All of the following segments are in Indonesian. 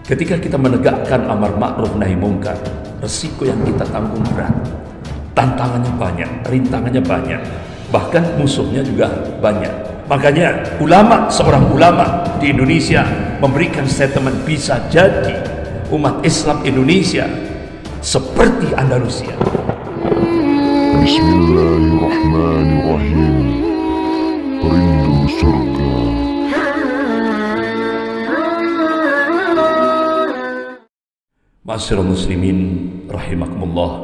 Ketika kita menegakkan amar ma'ruf nahi mungkar, resiko yang kita tanggung berat. Tantangannya banyak, rintangannya banyak, bahkan musuhnya juga banyak. Makanya seorang ulama di Indonesia memberikan statement, bisa jadi umat Islam Indonesia seperti Andalusia. Bismillahirrahmanirrahim. Rindu surga. Ma'asyiral muslimin rahimakumullah,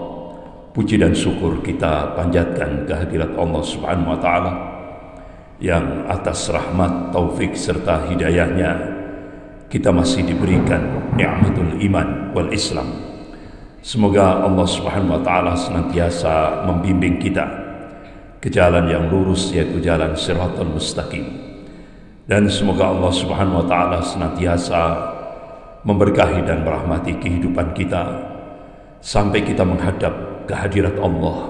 puji dan syukur kita panjatkan kehadirat Allah Subhanahu wa taala yang atas rahmat, taufik serta hidayahnya kita masih diberikan nikmatul iman wal Islam. Semoga Allah Subhanahu wa taala senantiasa membimbing kita ke jalan yang lurus, yaitu jalan Shiratal Mustaqim. Dan semoga Allah Subhanahu wa taala senantiasa memberkahi dan merahmati kehidupan kita sampai kita menghadap kehadirat Allah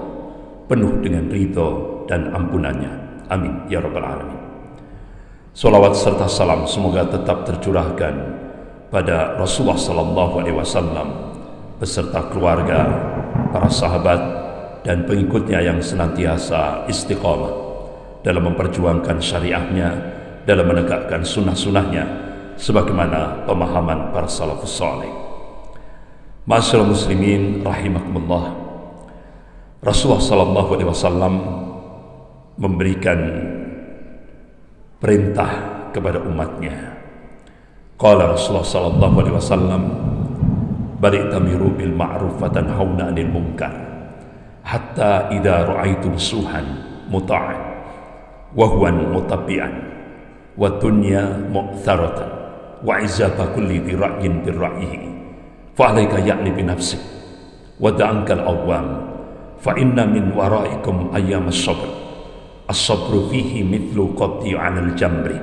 penuh dengan ridho dan ampunannya. Amin ya rabbal alamin. Salawat serta salam semoga tetap tercurahkan pada Rasulullah sallallahu alaihi wasallam beserta keluarga, para sahabat dan pengikutnya yang senantiasa istiqamah dalam memperjuangkan syariahnya, dalam menegakkan sunnah-sunnahnya sebagaimana pemahaman para salafus saleh. Ma'asyiral muslimin rahimakumullah, Rasulullah sallallahu alaihi wasallam memberikan perintah kepada umatnya. Qala Rasulullah sallallahu alaihi wasallam, "Bali'tamiru bil ma'ruf wa tanhauna 'anil munkar hatta idza ra'aitum suhan muta'an wa huwan mutabbi'an wa dunya mu'tharatan wa izaba kulli dhi ra'yin bi ra'yihi fa alayka ya'ni bi nafsik wa da'ankal awwam fa inna min waraikum ayyam as-sabr as-sabru fihi mithlu qaddi 'alal jamri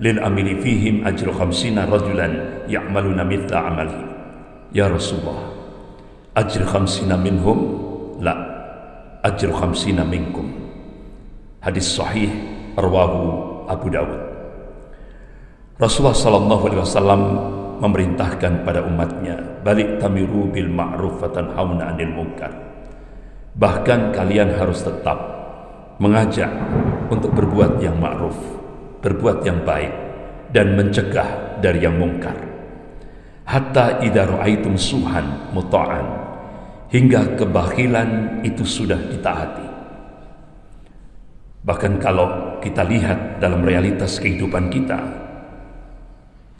lil amili fihim ajru 50 rajulan ya'maluna mithla 'amalihi." Ya Rasulullah, ajru 50 minhum? La, ajru 50 minkum. Hadis sahih rawahu Abu Dawud. Rasulullah sallallahu alaihi wasallam memerintahkan pada umatnya, balik tamiru bil ma'ruf wa tanhauna 'anil munkar. Bahkan kalian harus tetap mengajak untuk berbuat yang ma'ruf, berbuat yang baik dan mencegah dari yang mungkar. Hatta idza ra'aitum suhan muta'an, hingga kebakhilan itu sudah ditaati. Bahkan kalau kita lihat dalam realitas kehidupan kita,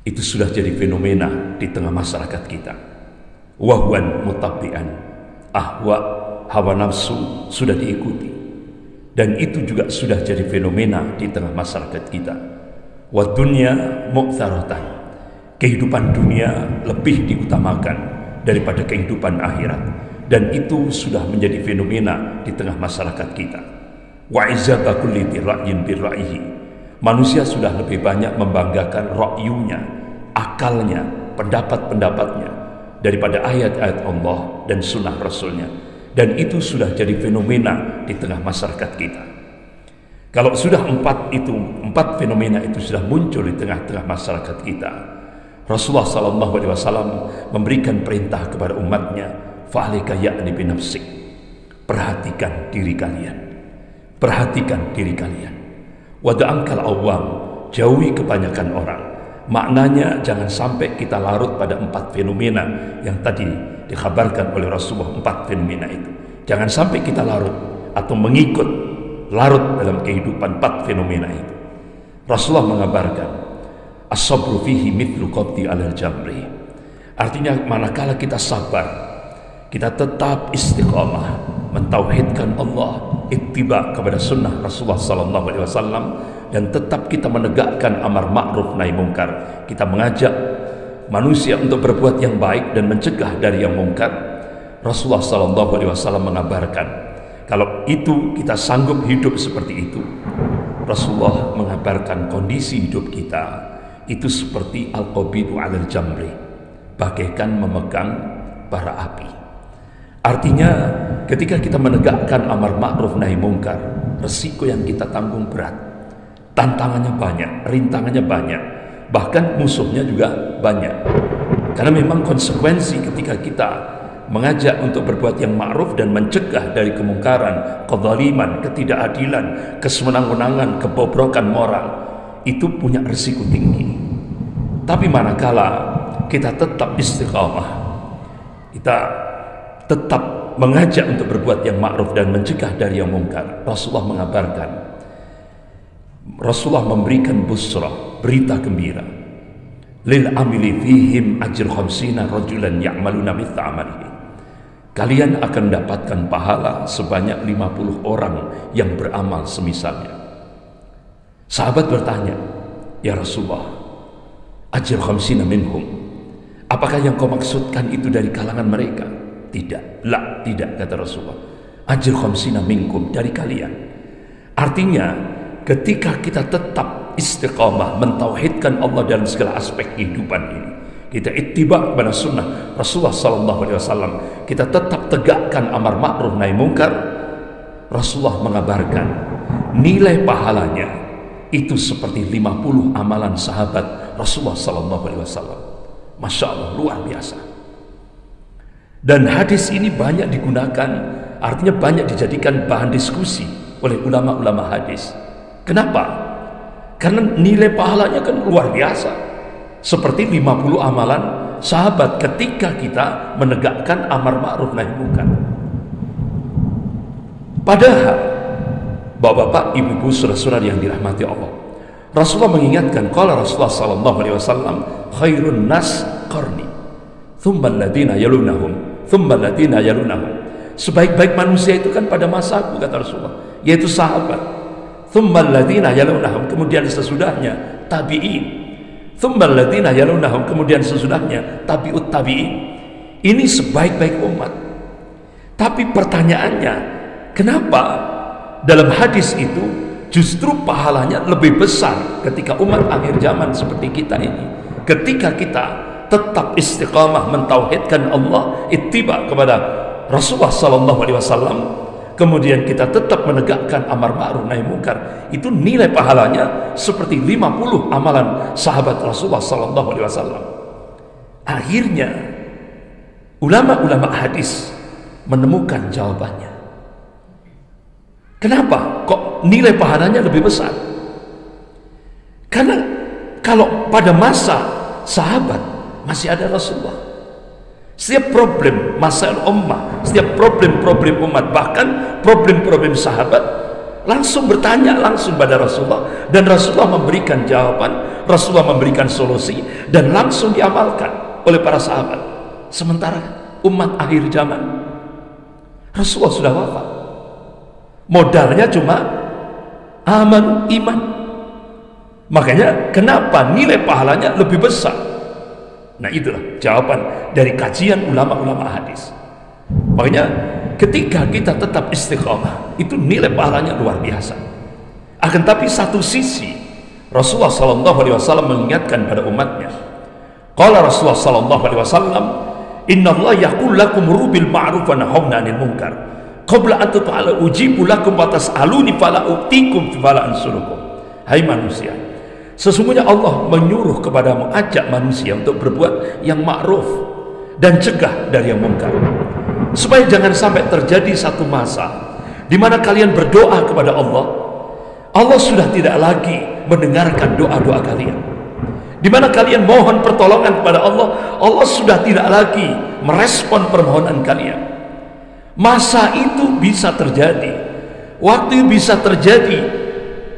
itu sudah jadi fenomena di tengah masyarakat kita. Wahwan mutabbi'an, ahwa, hawa nafsu sudah diikuti, dan itu juga sudah jadi fenomena di tengah masyarakat kita. Wa dunya mu'tharatan, kehidupan dunia lebih diutamakan daripada kehidupan akhirat, dan itu sudah menjadi fenomena di tengah masyarakat kita. Wa izaba kulli ra'yin bi ra'yihi, manusia sudah lebih banyak membanggakan ra'yunya, akalnya, pendapat-pendapatnya daripada ayat-ayat Allah dan sunnah Rasulnya, dan itu sudah jadi fenomena di tengah masyarakat kita. Kalau sudah empat fenomena itu sudah muncul di tengah-tengah masyarakat kita, Rasulullah sallallahu alaihi wasallam memberikan perintah kepada umatnya, fa'alika ya'ni bi nafsik, perhatikan diri kalian, perhatikan diri kalian. Wada'ankal awam, jauhi kebanyakan orang. Maknanya jangan sampai kita larut pada 4 fenomena yang tadi dikhabarkan oleh Rasulullah. 4 fenomena itu jangan sampai kita larut atau mengikut larut dalam kehidupan 4 fenomena itu. Rasulullah mengabarkan, as-sabru fihi mithlu qaddi 'alal jamri, artinya manakala kita sabar, kita tetap istiqamah mentauhidkan Allah, ittiba kepada sunnah Rasulullah sallallahu alaihi wasallam, dan tetap kita menegakkan amar ma'ruf nahi mungkar. Kita mengajak manusia untuk berbuat yang baik dan mencegah dari yang mungkar. Rasulullah sallallahu alaihi wasallam mengabarkan, kalau itu kita sanggup hidup seperti itu, Rasulullah mengabarkan kondisi hidup kita itu seperti al-qabidu 'alal jamri, bagaikan memegang bara api. Artinya ketika kita menegakkan amar ma'ruf nahi mungkar, resiko yang kita tanggung berat, tantangannya banyak, rintangannya banyak, bahkan musuhnya juga banyak. Karena memang konsekuensi ketika kita mengajak untuk berbuat yang ma'ruf dan mencegah dari kemungkaran, kezaliman, ketidakadilan, kesewenang-wenangan, kebobrokan moral, itu punya risiko tinggi. Tapi manakala kita tetap istiqamah, kita tetap mengajak untuk berbuat yang ma'ruf dan mencegah dari yang mungkar, Rasulullah mengabarkan, Rasulullah memberikan busra, berita gembira, lil amili fihim ajr 50 rajulan ya'maluna mithla amalihi. Kalian akan mendapatkan pahala sebanyak 50 orang yang beramal semisalnya. Sahabat bertanya, ya Rasulullah, ajr 50 minhum, apakah yang kau maksudkan itu dari kalangan mereka? Tidak, tidak, kata Rasulullah. Ajr 50 minkum, dari kalian. Artinya, ketika kita tetap istiqamah mentauhidkan Allah dalam segala aspek kehidupan ini, kita ittiba pada sunnah Rasulullah SAW, kita tetap tegakkan amar ma'ruf nahi mungkar, Rasulullah mengabarkan nilai pahalanya itu seperti 50 amalan sahabat Rasulullah SAW. Masya Allah, luar biasa. Dan hadis ini banyak digunakan, artinya banyak dijadikan bahan diskusi oleh ulama-ulama hadis. Kenapa? Karena nilai pahalanya kan luar biasa. Seperti 50 amalan sahabat ketika kita menegakkan amar ma'ruf nahi munkar. Padahal bapak-bapak, ibu-ibu, saudara-saudara yang dirahmati Allah, Rasulullah mengingatkan, qala Rasulullah sallallahu alaihi wasallam, khairun nas qarni, thumma alladziina yalunahum, thumma alladziina yalunahum. Sebaik-baik manusia itu kan pada masaku, kata Rasulullah, yaitu sahabat. Thumma alladziina yalunahum, kemudian sesudahnya tabi'in. Thumma alladziina yalunahum, kemudian sesudahnya tabi'ut tabi'in. Ini sebaik-baik umat. Tapi pertanyaannya, kenapa dalam hadis itu justru pahalanya lebih besar ketika umat akhir zaman seperti kita ini, ketika kita tetap istiqamah mentauhidkan Allah, ittiba kepada Rasulullah SAW, kemudian kita tetap menegakkan amar ma'ruf nahi munkar, itu nilai pahalanya seperti 50 amalan sahabat Rasulullah SAW. Akhirnya ulama-ulama hadis menemukan jawabannya. Kenapa kok nilai pahalanya lebih besar? Karena kalau pada masa sahabat masih ada Rasulullah, setiap problem masalah ummah, setiap problem-problem umat, bahkan problem-problem sahabat, langsung bertanya langsung pada Rasulullah, dan Rasulullah memberikan jawaban, Rasulullah memberikan solusi, dan langsung diamalkan oleh para sahabat. Sementara umat akhir zaman, Rasulullah sudah wafat, modalnya cuma iman. Makanya kenapa nilai pahalanya lebih besar? Nah, itulah jawaban dari kajian ulama-ulama hadis. Makanya ketika kita tetap istiqamah, itu nilai pahalanya luar biasa. Akan tapi satu sisi Rasulullah SAW mengingatkan pada umatnya. Qala Rasulullah SAW, inna Allah yaqul lakum rubil ma'ruf wa nahawna 'anil munkar qabla an tuta'ala ujibu lakum wa tas'aluni fala u'tikum fala ansurukum. Hai manusia, sesungguhnya Allah menyuruh kepada mengajak manusia untuk berbuat yang ma'ruf dan cegah dari yang mungkar, supaya jangan sampai terjadi satu masa di mana kalian berdoa kepada Allah, Allah sudah tidak lagi mendengarkan doa-doa kalian. Di mana kalian mohon pertolongan kepada Allah, Allah sudah tidak lagi merespon permohonan kalian. Masa itu bisa terjadi, waktu itu bisa terjadi,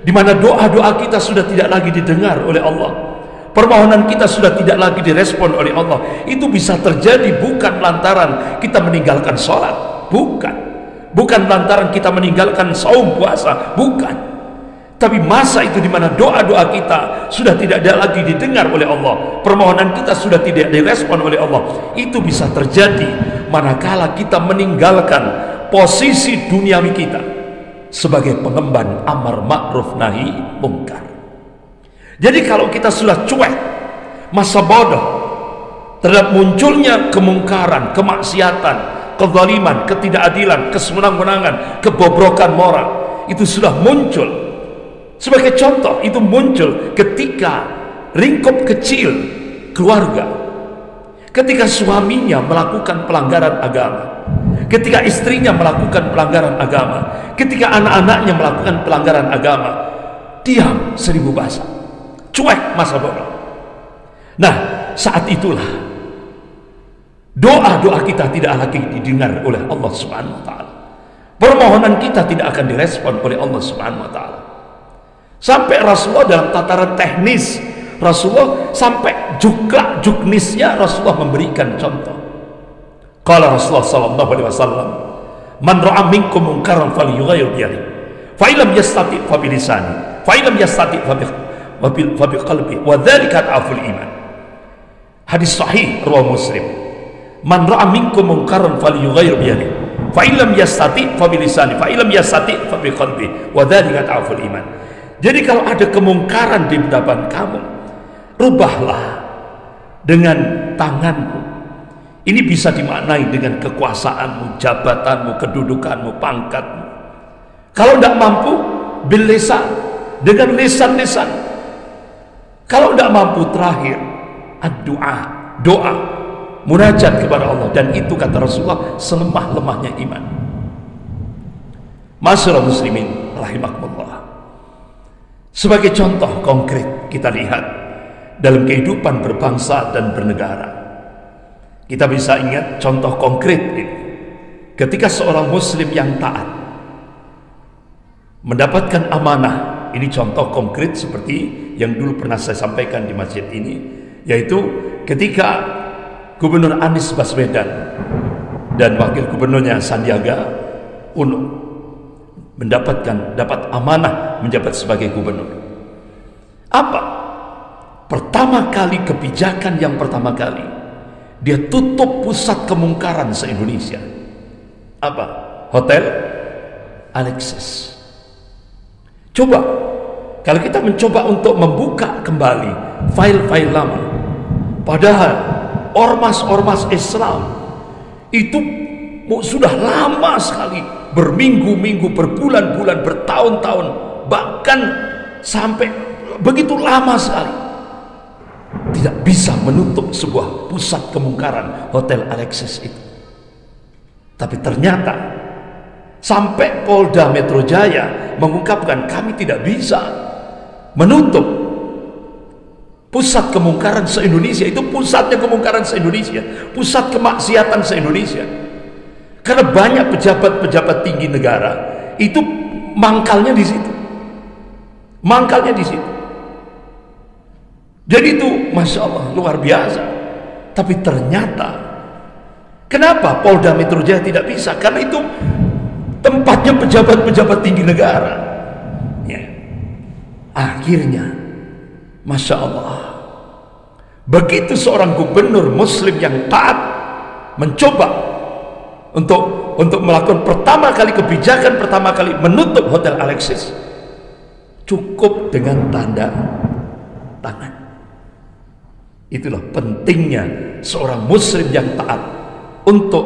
di mana doa-doa kita sudah tidak lagi didengar oleh Allah, permohonan kita sudah tidak lagi direspon oleh Allah. Itu bisa terjadi bukan lantaran kita meninggalkan sholat, bukan lantaran kita meninggalkan saum puasa, bukan. Tapi masa itu di mana doa-doa kita sudah tidak ada lagi didengar oleh Allah, permohonan kita sudah tidak direspon oleh Allah. Itu bisa terjadi manakala kita meninggalkan posisi duniawi kita sebagai pengemban amar ma'ruf nahi mungkar. Jadi kalau kita sudah cuek, masa bodoh terhadap munculnya kemungkaran, kemaksiatan, kezaliman, ketidakadilan, kesewenang-wenangan, kebobrokan moral, itu sudah muncul. Sebagai contoh, itu muncul ketika lingkup kecil keluarga, ketika suaminya melakukan pelanggaran agama, ketika istrinya melakukan pelanggaran agama, ketika anak-anaknya melakukan pelanggaran agama, diam 1000 bahasa, cuek, masa bodoh. Nah, saat itulah doa-doa kita tidak lagi didengar oleh Allah Subhanahu wa taala. Permohonan kita tidak akan direspon oleh Allah Subhanahu wa taala. Sampai Rasulullah dalam tataran teknis, Rasulullah sampai juknisnya Rasulullah memberikan contoh. Qala Rasulullah sallallahu alaihi wasallam, "Man ra'a minkum munkaran falyughayyir bi yadihi, fa illam yastati fa bi lisani, fa illam yastati fa bi qalbi, wa dzalika ad'aful iman." Hadis sahih riwayat Muslim. Man ra'a minkum munkaran falyughayyir bi yadihi, fa illam yastati fa bi lisani, fa illam yastati fa bi qalbi, wa dzalika ad'aful iman. Jadi kalau ada kemungkaran di depan kamu, rubahlah dengan tanganmu. Ini bisa dimaknai dengan kekuasaanmu, jabatanmu, kedudukanmu, pangkatmu. Kalau tidak mampu, bil lisan, dengan lisan-lisan. Kalau tidak mampu, terakhir ad-du'a, doa, munajat kepada Allah. Dan itu kata Rasulullah selemah-lemahnya iman. Masyaallah muslimin rahimakumullah. Sebagai contoh konkret kita lihat dalam kehidupan berbangsa dan bernegara, kita bisa ingat contoh konkret ini. Ketika seorang muslim yang taat mendapatkan amanah, ini contoh konkret seperti yang dulu pernah saya sampaikan di masjid ini, yaitu ketika Gubernur Anies Baswedan dan Wakil Gubernurnya Sandiaga Uno dapat amanah menjabat sebagai gubernur. Apa? Pertama kali, kebijakan yang pertama kali, dia tutup pusat kemungkaran se-Indonesia. Apa? Hotel Alexis. Coba kalau kita mencoba untuk membuka kembali file-file lama, padahal ormas-ormas Islam itu sudah lama sekali, berminggu-minggu, berbulan-bulan, bertahun-tahun, bahkan sampai begitu lama sekali, tidak bisa menutup sebuah pusat kemungkaran Hotel Alexis itu. Tapi ternyata sampai Polda Metro Jaya mengungkapkan, kami tidak bisa menutup pusat kemungkaran se-Indonesia. Itu pusatnya kemungkaran se-Indonesia, pusat kemaksiatan se-Indonesia. Karena banyak pejabat-pejabat tinggi negara itu mangkalnya di situ, mangkalnya di situ. Jadi itu masya Allah luar biasa. Tapi ternyata kenapa Polda Metro Jaya tidak bisa? Karena itu tempatnya pejabat-pejabat tinggi negara. Ya. Akhirnya masya Allah, begitu seorang gubernur muslim yang taat mencoba untuk melakukan pertama kali kebijakan, pertama kali menutup Hotel Alexis, cukup dengan tanda tangan. Itulah pentingnya seorang muslim yang taat untuk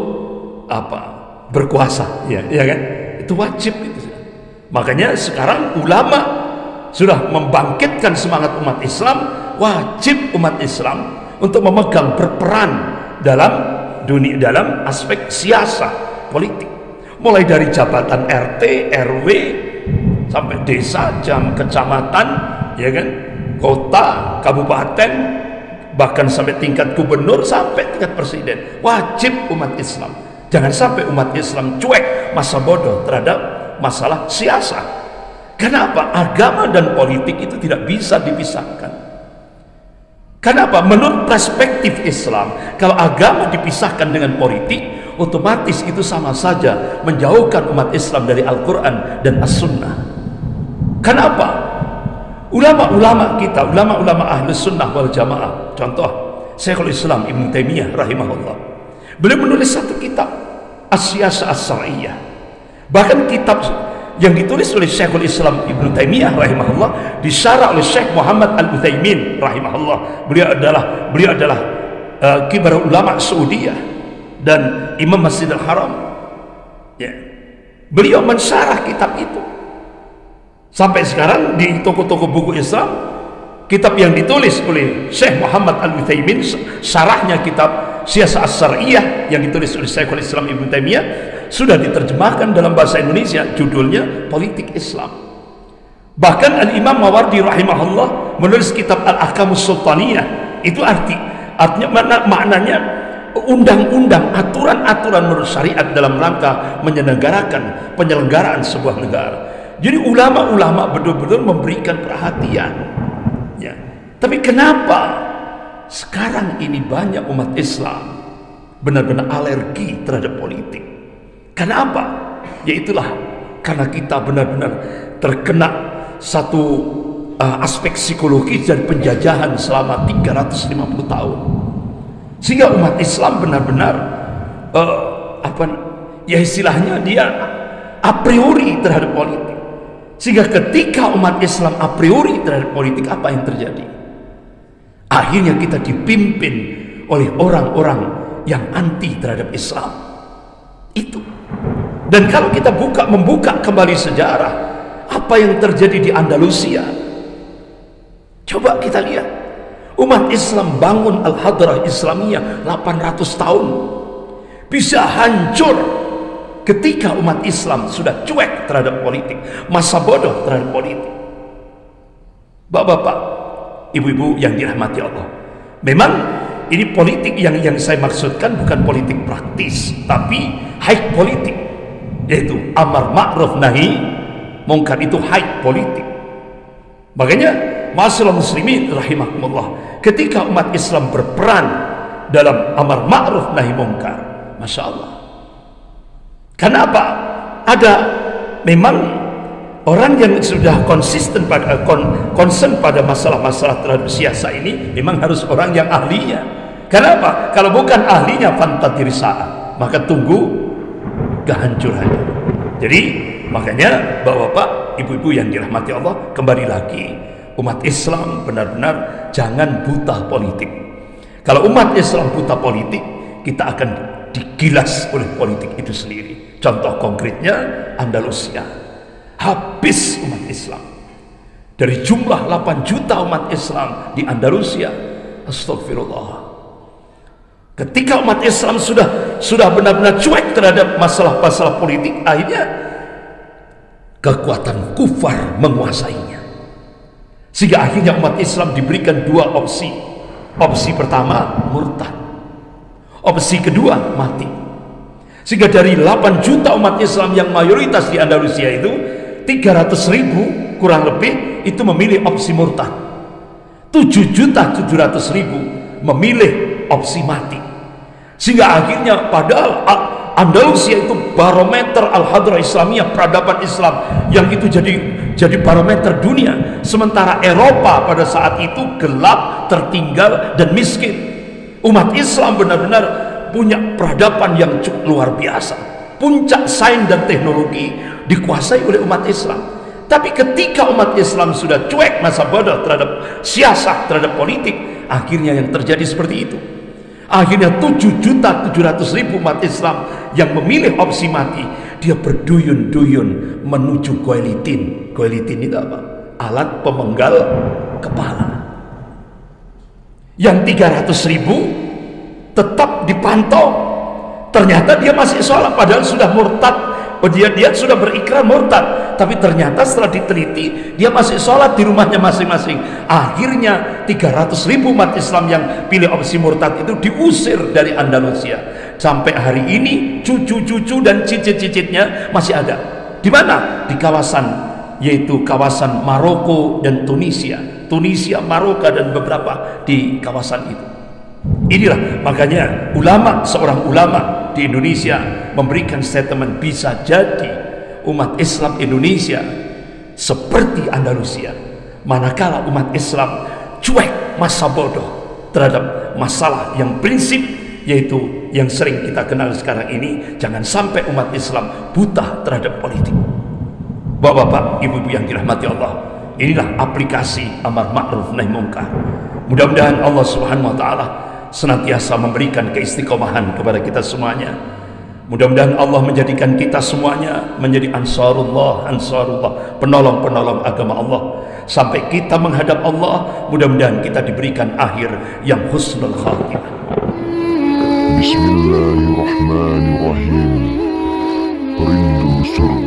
apa? Berkuasa, ya kan? Itu wajib itu. Makanya sekarang ulama sudah membangkitkan semangat umat Islam. Wajib umat Islam untuk memegang, berperan dalam dunia, dalam aspek siasa politik, mulai dari jabatan RT, RW sampai desa, kecamatan, ya kan, kota, kabupaten, bahkan sampai tingkat gubernur, sampai tingkat presiden. Wajib umat Islam, jangan sampai umat Islam cuek, masa bodoh terhadap masalah siasa. Kenapa? Agama dan politik itu tidak bisa dipisahkan. Kenapa? Menurut perspektif Islam, kalau agama dipisahkan dengan politik, otomatis itu sama saja menjauhkan umat Islam dari Al-Quran dan As-Sunnah. Kenapa? Ulama-ulama kita, ulama-ulama Ahlus Sunnah wal Jamaah, contoh Syekhul Islam Ibnu Taimiyah rahimahullah, beliau menulis satu kitab As-Siyasah As-Syar'iyyah. Bahkan kitab yang ditulis oleh Syekhul Islam Ibnu Taimiyah rahimahullah disyarah oleh Syekh Muhammad Al-Utsaimin rahimahullah. Beliau adalah kibar ulama Saudiyah dan Imam Masjidil Haram. Ya. Beliau mensyarah kitab itu. Sampai sekarang di toko-toko buku Islam, kitab yang ditulis oleh Syekh Muhammad Al-Utsaimin, syarahnya kitab Siyasah As-Syar'iyyah yang ditulis oleh Syekhul Islam Ibnu Taimiyah sudah diterjemahkan dalam bahasa Indonesia, judulnya Politik Islam. Bahkan Al-Imam Mawardi rahimahullah menulis kitab Al-Ahkamus Sultaniyah. Itu artinya maknanya undang-undang, aturan-aturan menurut syariat dalam rangka menyelenggarakan penyelenggaraan sebuah negara. Jadi ulama-ulama betul-betul memberikan perhatian ya. Tapi kenapa sekarang ini banyak umat Islam benar-benar alergi terhadap politik? Kenapa? Yaitulah karena kita benar-benar terkena satu aspek psikologis dari penjajahan selama 350 tahun. Sehingga umat Islam benar-benar ya istilahnya dia a priori terhadap politik. Sehingga ketika umat Islam a priori terhadap politik, apa yang terjadi? Akhirnya kita dipimpin oleh orang-orang yang anti terhadap Islam. Itu. Dan kalau kita membuka kembali sejarah, apa yang terjadi di Andalusia? Coba kita lihat. Umat Islam bangun Al-Hadrah Islamiyah 800 tahun. Bisa hancur ketika umat Islam sudah cuek terhadap politik, masa bodoh terhadap politik. Bapak-bapak, ibu-ibu yang dirahmati Allah, memang ini politik yang saya maksudkan bukan politik praktis, tapi high politik, yaitu amar ma'ruf nahi mungkar, itu high politik. Makanya masyaallah muslimin rahimakumullah, ketika umat Islam berperan dalam amar ma'ruf nahi mungkar, masya Allah. Kenapa? Ada memang orang yang sudah konsisten pada concern pada masalah-masalah terhadap siasa ini, memang harus orang yang ahlinya. Kenapa? Kalau bukan ahlinya, fantadiri saat, maka tunggu kehancurannya. Jadi makanya bapak-bapak, ibu-ibu yang dirahmati Allah, kembali lagi umat Islam benar-benar jangan buta politik. Kalau umat Islam buta politik, kita akan digilas oleh politik itu sendiri. Contoh konkretnya Andalusia, habis umat Islam. Dari jumlah 8 juta umat Islam di Andalusia, astagfirullah, ketika umat Islam sudah benar-benar cuek terhadap masalah-masalah politik, akhirnya kekuatan kufar menguasainya. Sehingga akhirnya umat Islam diberikan 2 opsi. Opsi pertama, murtad. Opsi kedua, mati. Sehingga dari 8 juta umat Islam yang mayoritas di Andalusia itu, 300.000 kurang lebih itu memilih opsi murtad. 7.700.000 memilih opsi mati. Sehingga akhirnya padahal Andalusia itu barometer Al-Hadrah Islamiyah, peradaban Islam yang itu jadi barometer dunia. Sementara Eropa pada saat itu gelap, tertinggal dan miskin. Umat Islam benar-benar punya peradaban yang cukup luar biasa. Puncak sains dan teknologi dikuasai oleh umat Islam. Tapi ketika umat Islam sudah cuek, masa bodoh terhadap siasat, terhadap politik, akhirnya yang terjadi seperti itu. Akhirnya 7.700.000 umat Islam yang memilih opsi mati, dia berduyun-duyun menuju goelitin. Goelitin itu apa? Alat pemenggal kepala. Yang 300.000 tetap dipantau, ternyata dia masih sholat padahal sudah murtad. Dia sudah berikrar murtad, tapi ternyata setelah diteliti dia masih sholat di rumahnya masing-masing. Akhirnya 300.000 umat Islam yang pilih opsi murtad itu diusir dari Andalusia. Sampai hari ini cucu-cucu dan cicit-cicitnya masih ada. Di mana? Di kawasan, yaitu kawasan Maroko dan Tunisia, Maroko dan beberapa di kawasan itu. Inilah makanya seorang ulama di Indonesia memberikan statement, bisa jadi umat Islam Indonesia seperti Andalusia manakala umat Islam cuek, masa bodoh terhadap masalah yang prinsip, yaitu yang sering kita kenal sekarang ini. Jangan sampai umat Islam buta terhadap politik. Bapak-bapak, ibu-ibu yang dirahmati Allah, inilah aplikasi amar ma'ruf nahi munkar. Mudah-mudahan Allah Subhanahu wa taala senantiasa memberikan keistiqomahan kepada kita semuanya. Mudah-mudahan Allah menjadikan kita semuanya menjadi ansarullah, penolong-penolong agama Allah. Sampai kita menghadap Allah, mudah-mudahan kita diberikan akhir yang husnul khatimah. Bismillahirrahmanirrahim. Rindu surga.